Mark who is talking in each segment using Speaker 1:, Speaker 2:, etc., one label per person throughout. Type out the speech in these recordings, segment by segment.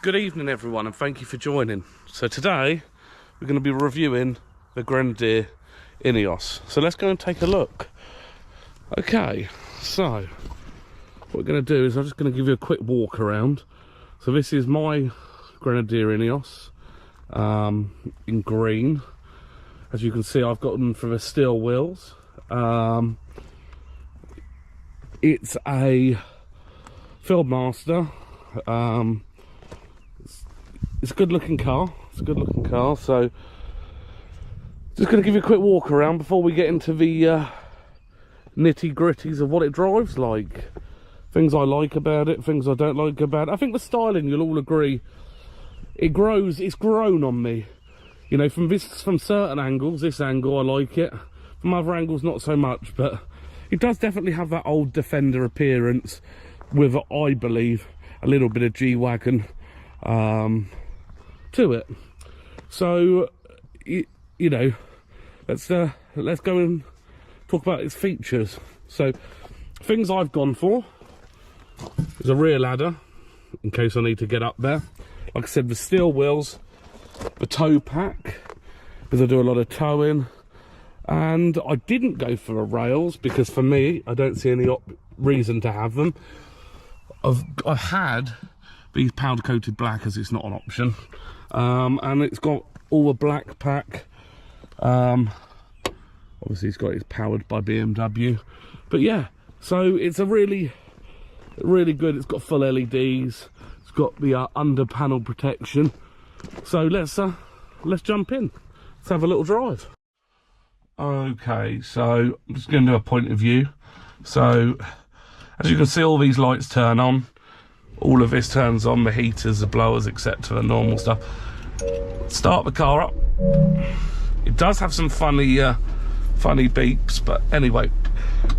Speaker 1: Good evening everyone, and thank you for joining. So today we're going to be reviewing the Grenadier Ineos. So let's go and take a look. Okay, so what we're going to do is I'm just going to give you a quick walk around. So this is my Grenadier Ineos in green. As you can see, I've got them for the steel wheels. It's a Fieldmaster. It's a good looking car. So just going to give you a quick walk around before we get into the nitty gritties of what it drives like. Things I like about it, things I don't like about it. I think the styling, you'll all agree, it's grown on me. You know, from certain angles, this angle I like it. From other angles not so much, but it does definitely have that old Defender appearance with, I believe, a little bit of G-Wagon to it. So you know, let's go and talk about its features. So things I've gone for is a rear ladder in case I need to get up there. Like I said, the steel wheels, the tow pack because I do a lot of towing, and I didn't go for the rails because for me I don't see any reason to have them. I had these powder coated black as it's not an option, and it's got all the black pack. Obviously it's powered by BMW, but yeah, so it's a really good. It's got full LEDs, it's got the under panel protection. So let's jump in, let's have a little drive. Okay, so I'm just going to do a point of view. So as you can see, all these lights turn on. All of this turns on, the heaters, the blowers, etc., the normal stuff. Start the car up. It does have some funny beeps, but anyway,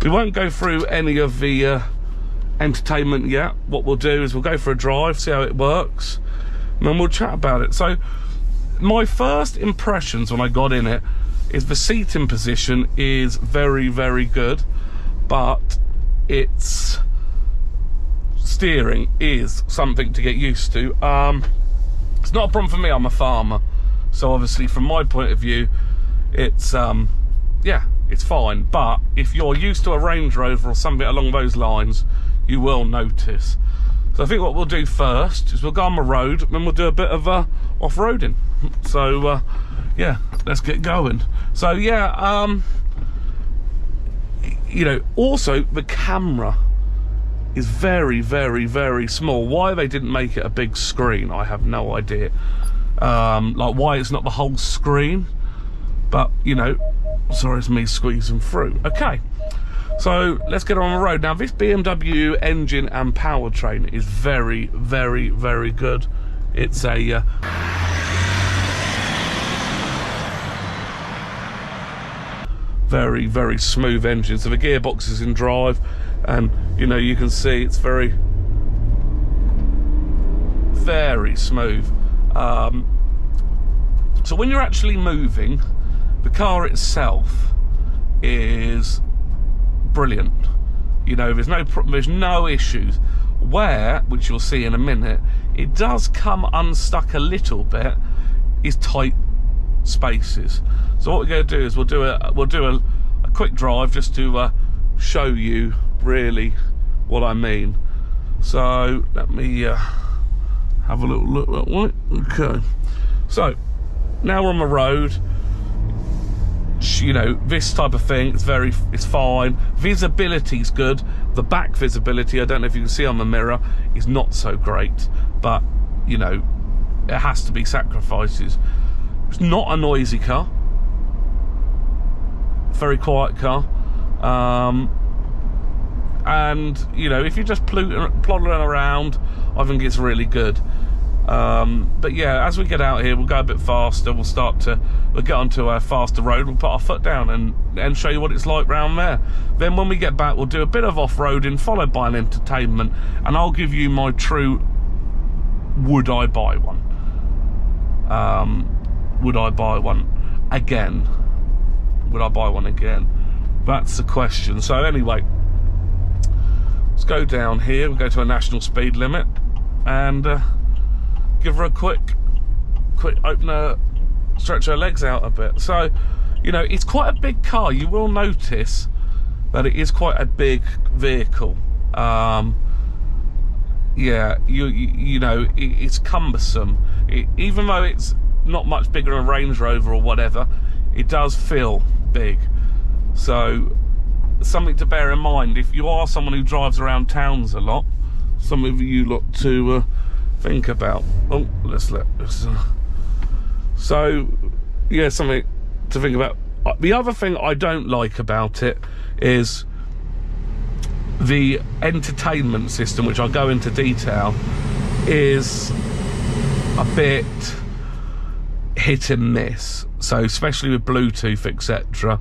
Speaker 1: we won't go through any of the entertainment yet. What we'll do is we'll go for a drive, see how it works, and then we'll chat about it. So my first impressions when I got in it is the seating position is very, very good, but its steering is something to get used to. It's not a problem for me, I'm a farmer, so obviously from my point of view it's yeah, it's fine, but if you're used to a Range Rover or something along those lines, you will notice. So I think what we'll do first is we'll go on the road and then we'll do a bit of off-roading. So yeah, let's get going. So yeah, you know, also the camera is very, very, very small. Why they didn't make it a big screen, I have no idea. Like why it's not the whole screen, but you know, sorry, it's me squeezing through. Okay, so let's get on the road. Now this BMW engine and powertrain is very, very, very good. It's a very, very smooth engine. So the gearbox is in drive, and you know, you can see it's very, very smooth. So when you're actually moving, the car itself is brilliant. You know, there's no issues. Which you'll see in a minute, it does come unstuck a little bit, is tight spaces. So what we're going to do is we'll do a quick drive just to show you really what I mean. So let me have a little look that way. Okay, so now we're on the road. You know, this type of thing, it's fine. Visibility's good. The back visibility, I don't know if you can see on the mirror, is not so great, but you know, it has to be sacrifices. It's not a noisy car, very quiet car, and you know, if you're just plodding around, I think it's really good. But yeah, as we get out here, we'll go a bit faster. We'll get onto a faster road. We'll put our foot down and show you what it's like round there. Then when we get back, we'll do a bit of off-roading followed by an entertainment, and I'll give you my true would I buy one. Would I buy one again? Would I buy one again? That's the question. So anyway, let's go down here. We'll go to a national speed limit and give her a quick open her, stretch her legs out a bit. So, you know, it's quite a big car. You will notice that it is quite a big vehicle. Yeah, you know, it's cumbersome. Even though it's not much bigger than a Range Rover or whatever, it does feel big. So, something to bear in mind if you are someone who drives around towns a lot. Some of you look to think about. Oh, let's let this. So, yeah, something to think about. The other thing I don't like about it is the entertainment system, which I'll go into detail, is a bit hit and miss. So, especially with Bluetooth, etc.,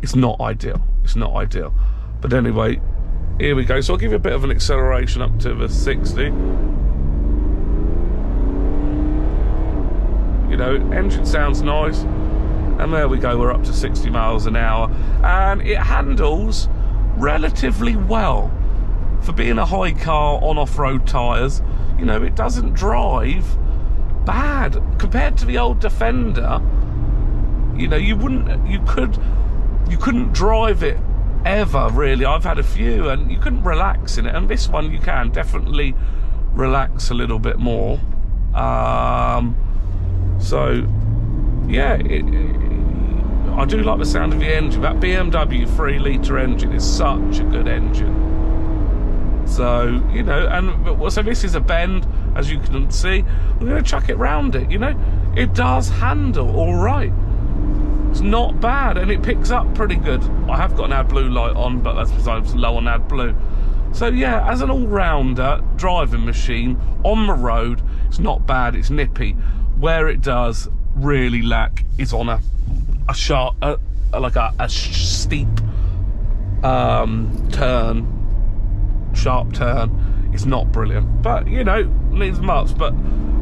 Speaker 1: it's not ideal. It's not ideal. But anyway, here we go. So I'll give you a bit of an acceleration up to the 60. You know, engine sounds nice. And there we go, we're up to 60 miles an hour. And it handles relatively well. For being a high car on off-road tyres, you know, it doesn't drive bad. Compared to the old Defender, you know, you couldn't drive it ever, really. I've had a few and you couldn't relax in it, and this one you can definitely relax a little bit more. So yeah, I do like the sound of the engine. That BMW 3-litre engine is such a good engine. So, you know, and so this is a bend, as you can see. I'm going to chuck it round it, you know. It does handle all right. It's not bad, and it picks up pretty good. I have got an AdBlue light on, but that's because I was low on AdBlue. So yeah, as an all-rounder driving machine on the road, it's not bad. It's nippy. Where it does really lack is on a sharp, like a steep sharp turn. It's not brilliant, but you know, needs much. But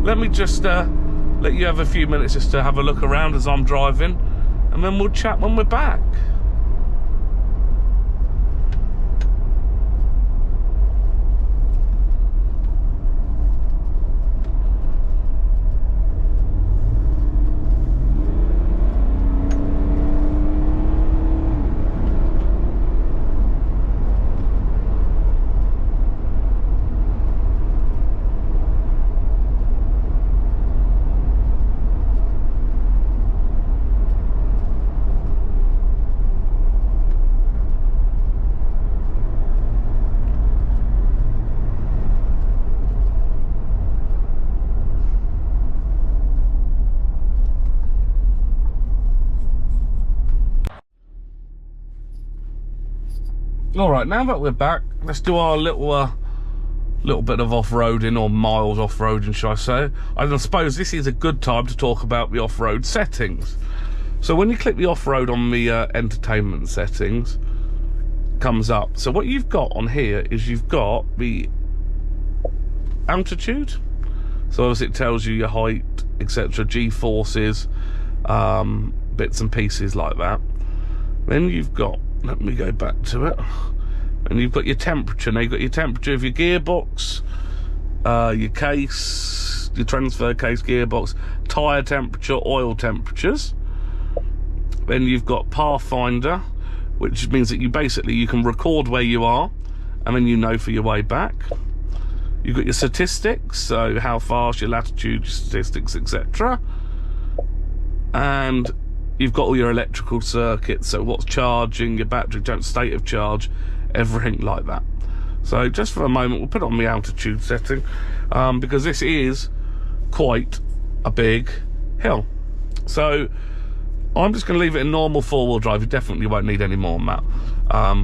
Speaker 1: let me just let you have a few minutes just to have a look around as I'm driving, and then we'll chat when we're back. All right, now that we're back, let's do our little bit of off-roading, or miles off-roading, shall I say. And I suppose this is a good time to talk about the off-road settings. So when you click the off-road on the entertainment settings, comes up. So what you've got on here is you've got the altitude. So obviously it tells you your height, etc., G-forces, bits and pieces like that. Then you've got, let me go back to it, and you've got your temperature. Now you've got your temperature of your gearbox, your case, your transfer case, gearbox, tyre temperature, oil temperatures. Then you've got Pathfinder, which means that you can record where you are, and then you know for your way back. You've got your statistics, so how fast, your latitude, your statistics, etc. And you've got all your electrical circuits, so what's charging, your battery, state of charge, everything like that. So just for a moment, we'll put it on the altitude setting, because this is quite a big hill. So I'm just going to leave it in normal four-wheel drive. You definitely won't need any more than that.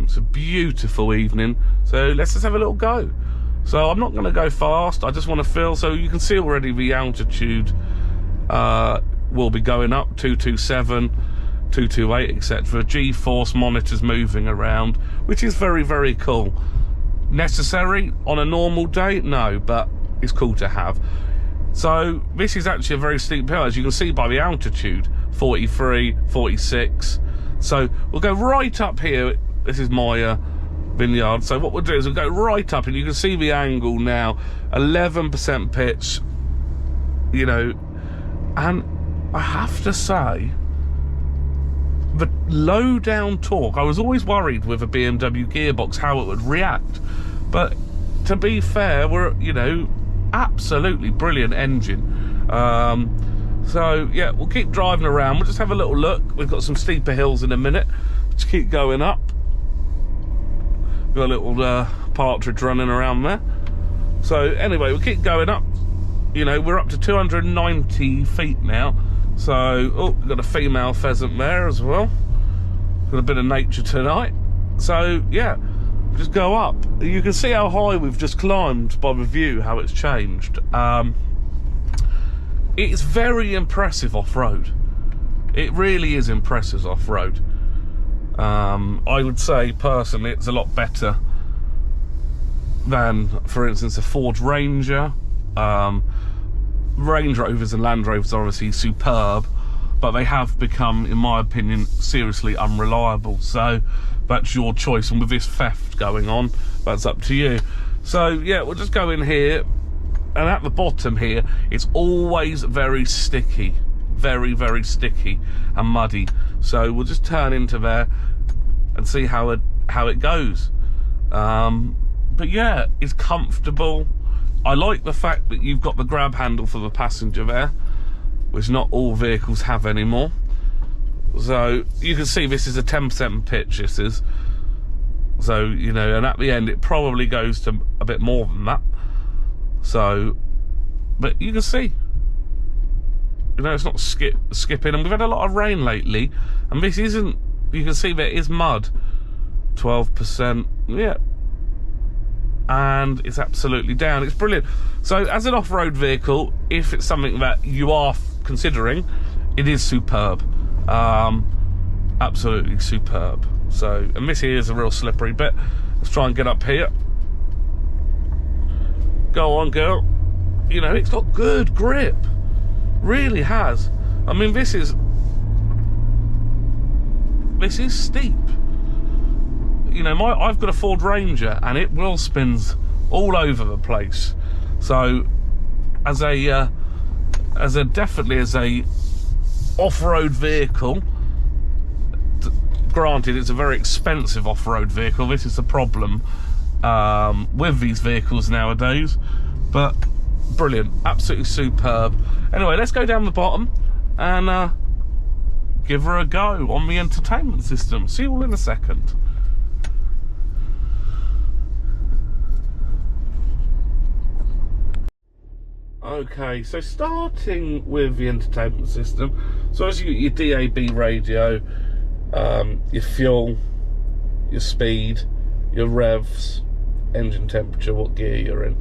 Speaker 1: It's a beautiful evening, so let's just have a little go. So I'm not going to go fast, I just want to feel, so you can see already the altitude will be going up, 227, 228, etc. G-force monitors moving around, which is very, very cool. Necessary on a normal day? No, but it's cool to have. So this is actually a very steep hill, as you can see by the altitude, 43, 46. So we'll go right up here. This is my vineyard. So what we'll do is we'll go right up, and you can see the angle now, 11% pitch, you know, and I have to say, the low down torque, I was always worried with a BMW gearbox how it would react, but to be fair, we're, you know, absolutely brilliant engine. So yeah, we'll keep driving around, we'll just have a little look. We've got some steeper hills in a minute, just keep going up. Got a little partridge running around there. So anyway, we'll keep going up. You know, we're up to 290 feet now. So, oh, we've got a female pheasant there as well. Got a bit of nature tonight. So yeah, just go up. You can see how high we've just climbed by the view, how it's changed. It's very impressive off-road. It really is impressive off-road. I would say personally it's a lot better than, for instance, a Ford Ranger. Range Rovers and Land Rovers are obviously superb, but they have become, in my opinion, seriously unreliable. So that's your choice, and with this theft going on, that's up to you. So yeah, we'll just go in here, and at the bottom here it's always very sticky, very sticky and muddy. So we'll just turn into there and see how it goes. But yeah, it's comfortable. I like the fact that you've got the grab handle for the passenger there, which not all vehicles have anymore. So you can see this is a 10% pitch, this is. So, you know, and at the end it probably goes to a bit more than that. So, but you can see, you know, it's not skipping, and we've had a lot of rain lately, and this isn't, you can see there is mud, 12%, yeah. And it's absolutely down. It's brilliant. So as an off-road vehicle, if it's something that you are considering, it is superb. Absolutely superb. So, and this here is a real slippery bit. Let's try and get up here. Go on, girl. You know, it's got good grip, really has. I mean, this is steep. You know, I've got a Ford Ranger, and it wheel spins all over the place. So, definitely as a off-road vehicle, granted it's a very expensive off-road vehicle. This is the problem with these vehicles nowadays, but brilliant, absolutely superb. Anyway, let's go down the bottom and give her a go on the entertainment system. See you all in a second. Okay, so starting with the entertainment system, so as you get your DAB radio, your fuel, your speed, your revs, engine temperature, what gear you're in.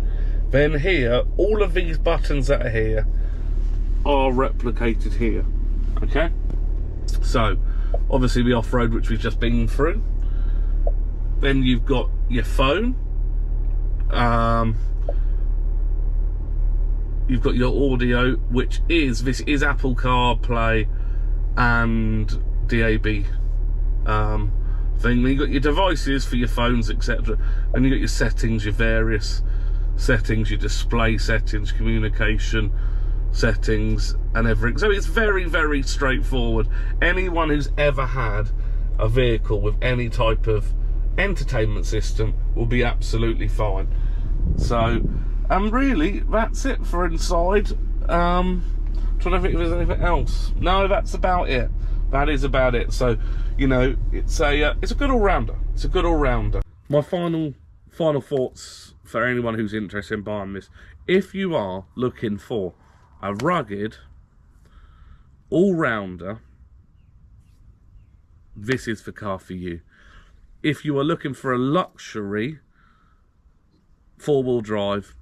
Speaker 1: Then here, all of these buttons that are here are replicated here, okay? So, obviously the off-road, which we've just been through. Then you've got your phone, you've got your audio, which is, this is Apple CarPlay and DAB thing. Then you've got your devices for your phones, etc. Then you've got your settings, your various settings, your display settings, communication settings, and everything. So it's very straightforward. Anyone who's ever had a vehicle with any type of entertainment system will be absolutely fine. So, and really, that's it for inside. Trying to think if there's anything else. No, that's about it. That is about it. So, you know, it's a good all-rounder. It's a good all-rounder. My final thoughts for anyone who's interested in buying this: if you are looking for a rugged all-rounder, this is the car for you. If you are looking for a luxury four-wheel drive,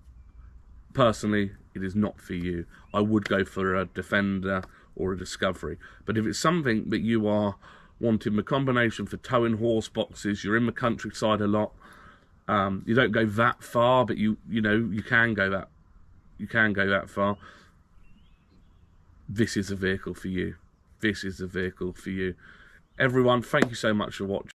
Speaker 1: personally, it is not for you. I would go for a Defender or a Discovery. But if it's something that you are wanting the combination for towing horse boxes, you're in the countryside a lot, you don't go that far, but you know you can go that far. This is a vehicle for you. This is a vehicle for you. Everyone, thank you so much for watching.